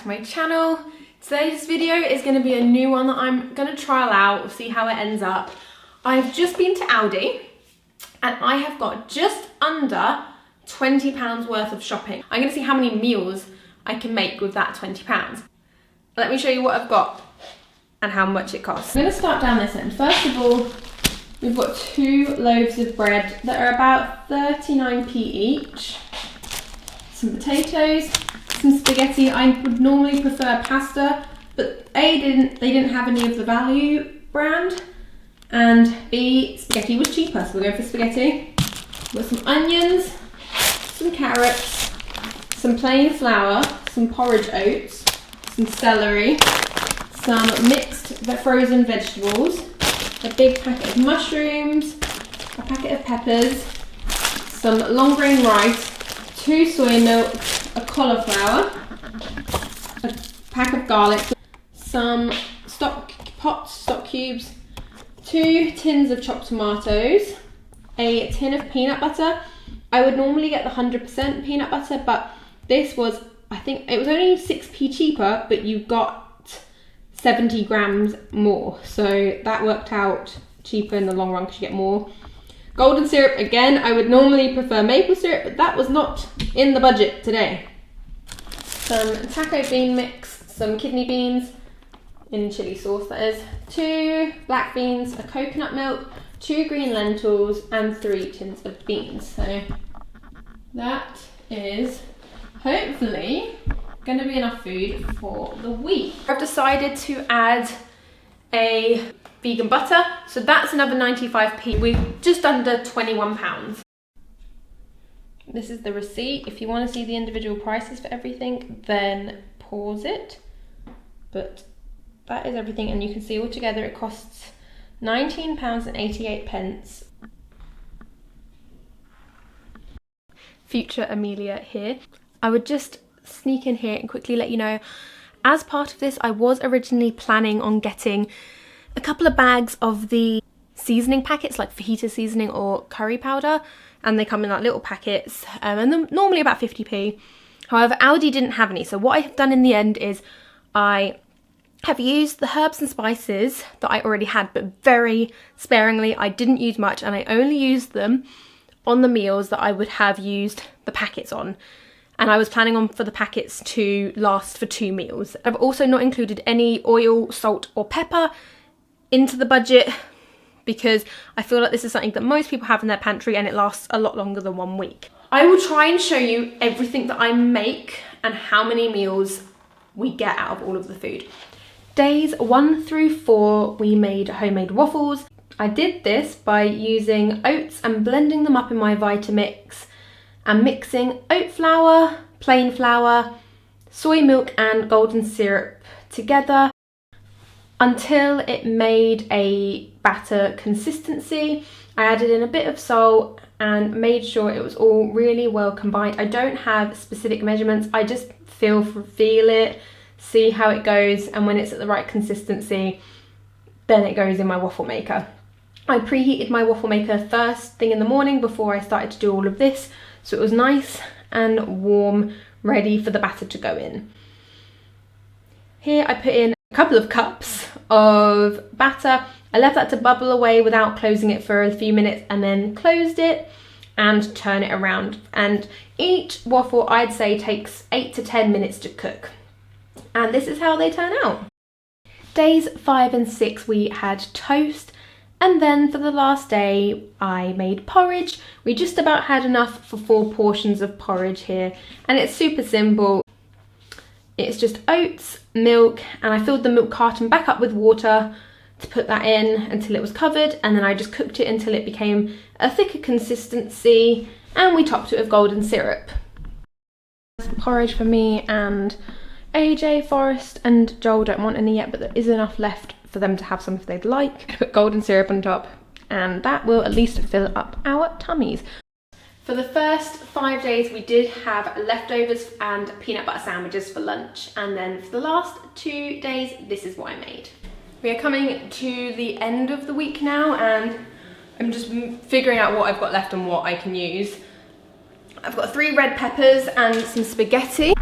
to my channel. Today's video is going to be a new one that I'm going to trial out, see how it ends up. I've just been to Aldi and I have got just under £20 worth of shopping. I'm going to see how many meals I can make with that £20. Let me show you what I've got and how much it costs. I'm going to start down this end. First of all, we've got 2 loaves of bread that are about 39p each. Some potatoes, some spaghetti. I would normally prefer pasta, but A, they didn't have any of the value brand, and B, spaghetti was cheaper, so we'll go for spaghetti. We've got some onions, some carrots, some plain flour, some porridge oats, some celery, some mixed frozen vegetables, a big packet of mushrooms, a packet of peppers, some long grain rice, 2 soy milk, a cauliflower, a pack of garlic, some stock cubes, 2 tins of chopped tomatoes, a tin of peanut butter. I would normally get the 100% peanut butter, but this was, I think it was only 6p cheaper, but you got 70 grams more, so that worked out cheaper in the long run because you get more. Golden syrup, again, I would normally prefer maple syrup, but that was not in the budget today. Some taco bean mix, some kidney beans in chili sauce, that is, 2 black beans, a coconut milk, 2 green lentils, and 3 tins of beans. So that is hopefully going to be enough food for the week. I've decided to add a vegan butter, so that's another 95p. We're just under £21. This is the receipt. If you want to see the individual prices for everything, then pause it. But that is everything, and you can see altogether it costs £19.88. Future Amelia here. I would just sneak in here and quickly let you know, as part of this, I was originally planning on getting a couple of bags of the seasoning packets, like fajita seasoning or curry powder, and they come in like little packets, and they're normally about 50p. However, Aldi didn't have any, so what I have done in the end is I have used the herbs and spices that I already had, but very sparingly. I didn't use much, and I only used them on the meals that I would have used the packets on. And I was planning on for the packets to last for 2 meals. I've also not included any oil, salt or pepper into the budget because I feel like this is something that most people have in their pantry and it lasts a lot longer than 1 week. I will try and show you everything that I make and how many meals we get out of all of the food. Days 1 through 4, we made homemade waffles. I did this by using oats and blending them up in my Vitamix and mixing oat flour, plain flour, soy milk and golden syrup together until it made a batter consistency. I added in a bit of salt and made sure it was all really well combined. I don't have specific measurements, I just feel it, see how it goes, and when it's at the right consistency, then it goes in my waffle maker. I preheated my waffle maker first thing in the morning before I started to do all of this, so it was nice and warm, ready for the batter to go in. Here I put in a couple of cups of batter. I left that to bubble away without closing it for a few minutes and then closed it and turn it around. And each waffle, I'd say, takes 8 to 10 minutes to cook. And this is how they turn out. Days 5 and 6 we had toast. And then for the last day, I made porridge. We just about had enough for 4 portions of porridge here. And it's super simple. It's just oats, milk, and I filled the milk carton back up with water to put that in until it was covered. And then I just cooked it until it became a thicker consistency. And we topped it with golden syrup. Some porridge for me and AJ, Forrest and Joel don't want any yet, but there is enough left for them to have some if they'd like. Put golden syrup on top, and that will at least fill up our tummies. For the first 5 days we did have leftovers and peanut butter sandwiches for lunch, and then for the last 2 days this is what I made. We are coming to the end of the week now and I'm just figuring out what I've got left and what I can use. I've got 3 red peppers and some spaghetti,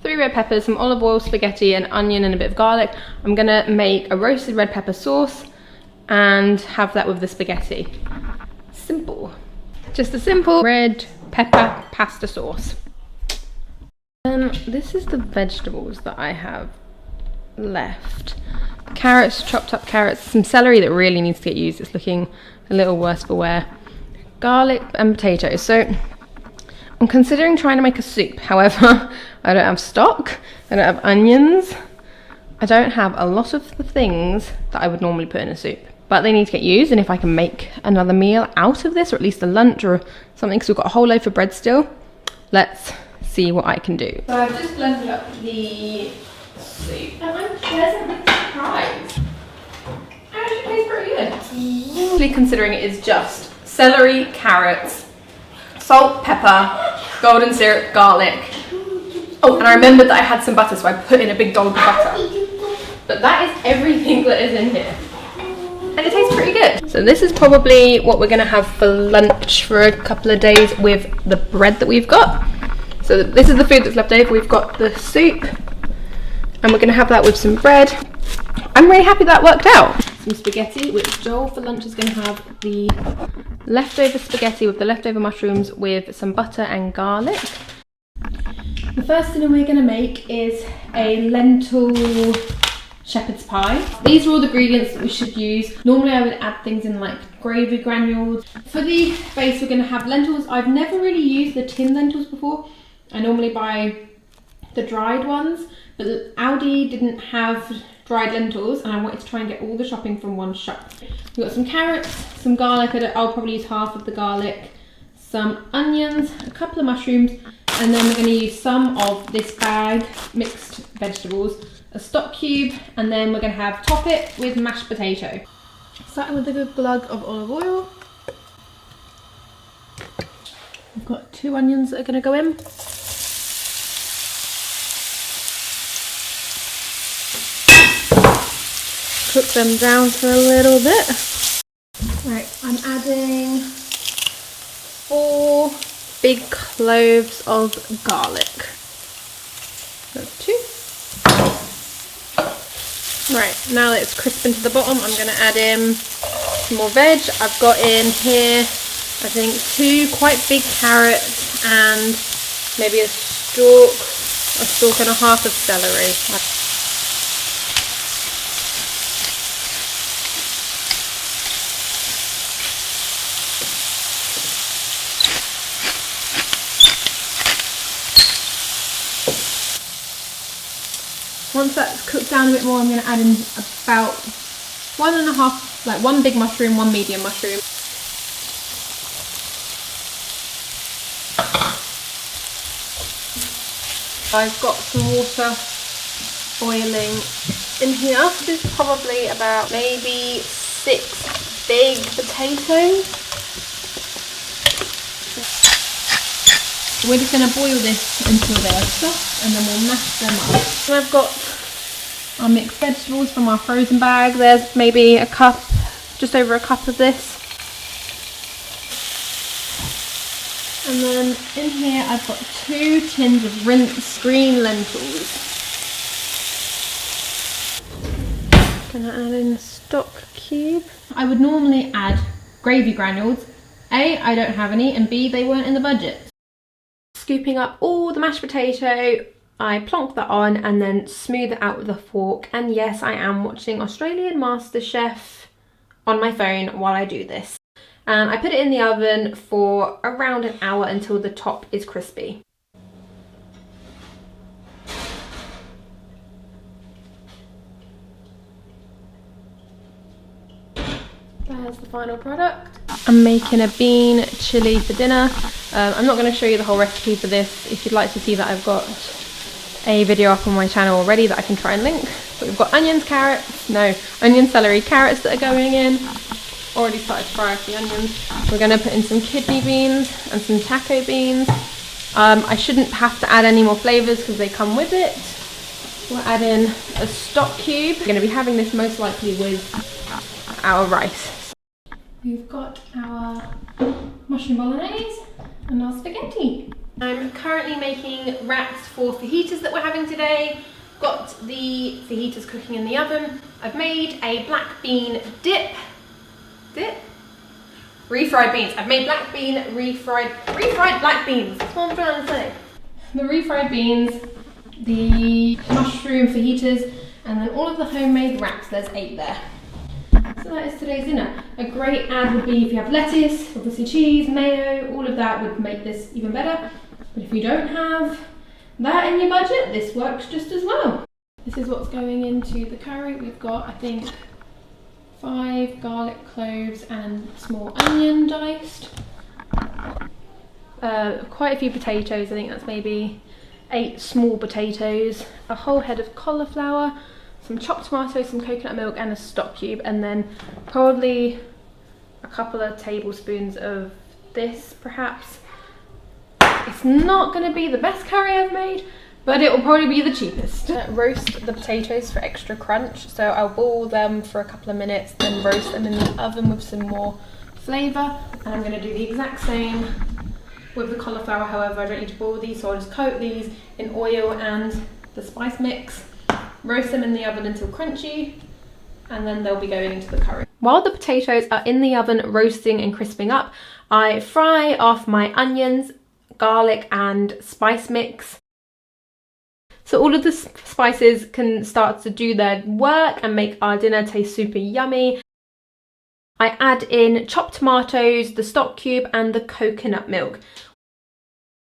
3 3 red peppers, some olive oil, spaghetti, an onion and a bit of garlic. I'm gonna make a roasted red pepper sauce and have that with the spaghetti. Simple. Just a simple red pepper pasta sauce. This is the vegetables that I have left. Carrots, chopped up carrots, some celery that really needs to get used. It's looking a little worse for wear. Garlic and potatoes. So I'm considering trying to make a soup. However, I don't have stock, I don't have onions, I don't have a lot of the things that I would normally put in a soup. But they need to get used, and if I can make another meal out of this, or at least a lunch or something, because we've got a whole loaf of bread still, let's see what I can do. So I've just blended up the soup, and I'm pleasantly surprised. It actually tastes pretty good. Really considering it is just celery, carrots, salt, pepper, golden syrup, garlic. Oh, and I remembered that I had some butter, so I put in a big dollop of butter. But that is everything that is in here. And it tastes pretty good. So this is probably what we're gonna have for lunch for a couple of days with the bread that we've got. So this is the food that's left over. We've got the soup and we're gonna have that with some bread. I'm really happy that worked out. Some spaghetti, which Joel for lunch is gonna have the leftover spaghetti with the leftover mushrooms with some butter and garlic. The first dinner we're gonna make is a lentil shepherd's pie. These are all the ingredients that we should use. Normally I would add things in like gravy granules. For the base we're going to have lentils. I've never really used the tin lentils before. I normally buy the dried ones, but Aldi didn't have dried lentils and I wanted to try and get all the shopping from one shop. We've got some carrots, some garlic, I'll probably use half of the garlic, some onions, a couple of mushrooms, and then we're going to use some of this bag mixed vegetables, a stock cube, and then we're going to top it with mashed potato. Starting with a good glug of olive oil. I've got 2 onions that are going to go in. Cook them down for a little bit. Right, I'm adding 4 big cloves of garlic. That's 2. Right, now that it's crisping to the bottom, I'm going to add in some more veg. I've got in here, I think, 2 quite big carrots and maybe a stalk and a half of celery. Once that's cooked down a bit more, I'm going to add in about 1.5, like 1 big mushroom, 1 medium mushroom. I've got some water boiling in here. This is probably about maybe 6 big potatoes. We're just going to boil this until they are soft and then we'll mash them up. And I've got our mixed vegetables from our frozen bag. There's maybe a cup, just over a cup of this. And then in here I've got 2 tins of rinsed green lentils. Gonna add in a stock cube. I would normally add gravy granules. A, I don't have any, and B, they weren't in the budget. Scooping up all the mashed potato, I plonk that on and then smooth it out with a fork. And yes, I am watching Australian MasterChef on my phone while I do this. And I put it in the oven for around an hour until the top is crispy. There's the final product. I'm making a bean chilli for dinner. I'm not going to show you the whole recipe for this. If you'd like to see that, I've got a video up on my channel already that I can try and link. But we've got onions, celery, carrots that are going in. Already started to fry off the onions. We're going to put in some kidney beans and some taco beans. I shouldn't have to add any more flavours because they come with it. We'll add in a stock cube. We're going to be having this most likely with our rice. We've got our mushroom bolognese and our spaghetti. I'm currently making wraps for fajitas that we're having today. Got the fajitas cooking in the oven. I've made a black bean dip. Refried beans. I've made refried black beans. That's what I'm trying to say. The refried beans, the mushroom fajitas, and then all of the homemade wraps. There's 8 there. So that is today's dinner. A great add would be if you have lettuce, obviously cheese, mayo, all of that would make this even better. But if you don't have that in your budget, this works just as well. This is what's going into the curry. We've got, I think, 5 garlic cloves and small onion diced. Quite a few potatoes, I think that's maybe 8 small potatoes, a whole head of cauliflower, some chopped tomatoes, some coconut milk and a stock cube, and then probably a couple of tablespoons of this perhaps. It's not going to be the best curry I've made, but it will probably be the cheapest. Roast the potatoes for extra crunch, so I'll boil them for a couple of minutes, then roast them in the oven with some more flavour. And I'm going to do the exact same with the cauliflower, however I don't need to boil these, so I'll just coat these in oil and the spice mix, roast them in the oven until crunchy, and then they'll be going into the curry. While the potatoes are in the oven roasting and crisping up, I fry off my onions, garlic and spice mix. So all of the spices can start to do their work and make our dinner taste super yummy. I add in chopped tomatoes, the stock cube and the coconut milk.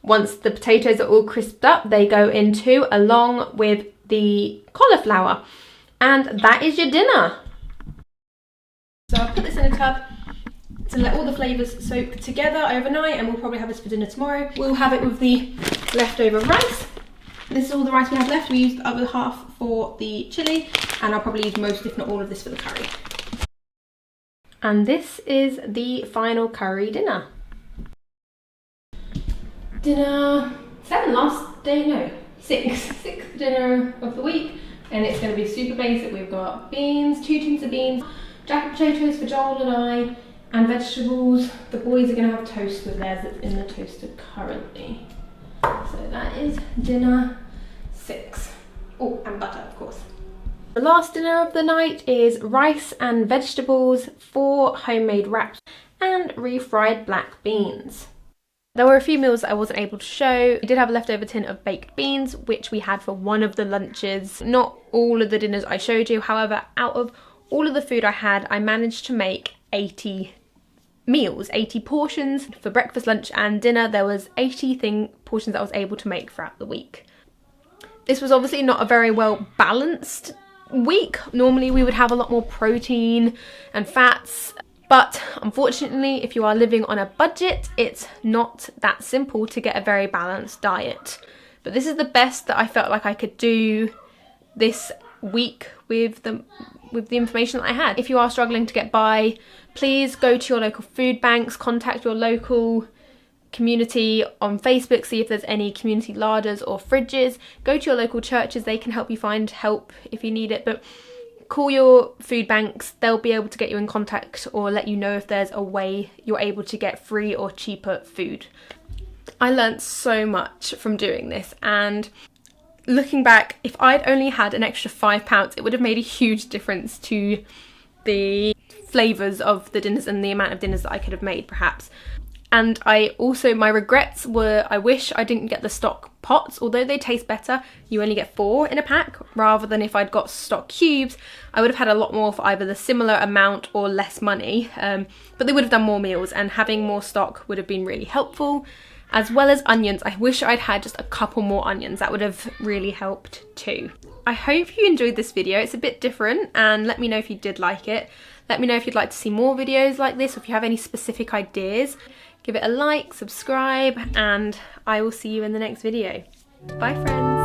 Once the potatoes are all crisped up, they go into along with the cauliflower. And that is your dinner. So I'll put this in a tub to let all the flavours soak together overnight, and we'll probably have this for dinner tomorrow. We'll have it with the leftover rice. This is all the rice we have left. We used the other half for the chilli, and I'll probably use most, if not all of this, for the curry. And this is the final curry dinner. Dinner 7 last day, no, 6th dinner of the week, and it's going to be super basic. We've got beans, 2 tins of beans, jacket potatoes for Joel and I, and vegetables. The boys are going to have toast with theirs that's in the toaster currently. So that is dinner 6. Oh, and butter, of course. The last dinner of the night is rice and vegetables, 4 homemade wraps, and refried black beans. There were a few meals that I wasn't able to show. We did have a leftover tin of baked beans, which we had for one of the lunches. Not all of the dinners I showed you, however, out of all of the food I had, I managed to make 80 meals, 80 portions for breakfast, lunch and dinner. There was 80 portions that I was able to make throughout the week. This was obviously not a very well balanced week. Normally we would have a lot more protein and fats, but unfortunately if you are living on a budget, it's not that simple to get a very balanced diet. But this is the best that I felt like I could do this week with the information that I had. If you are struggling to get by, please go to your local food banks, contact your local community on Facebook, see if there's any community larders or fridges. Go to your local churches, they can help you find help if you need it, but call your food banks, they'll be able to get you in contact or let you know if there's a way you're able to get free or cheaper food. I learnt so much from doing this, and looking back, if I'd only had an extra £5, it would have made a huge difference to the flavours of the dinners and the amount of dinners that I could have made perhaps. And my regrets were, I wish I didn't get the stock pots. Although they taste better, you only get 4 in a pack, rather than if I'd got stock cubes, I would have had a lot more for either the similar amount or less money. But they would have done more meals, and having more stock would have been really helpful. As well as onions, I wish I'd had just a couple more onions. That would have really helped too. I hope you enjoyed this video. It's a bit different, and let me know if you did like it. Let me know if you'd like to see more videos like this, or if you have any specific ideas. Give it a like, subscribe, and I will see you in the next video. Bye friends!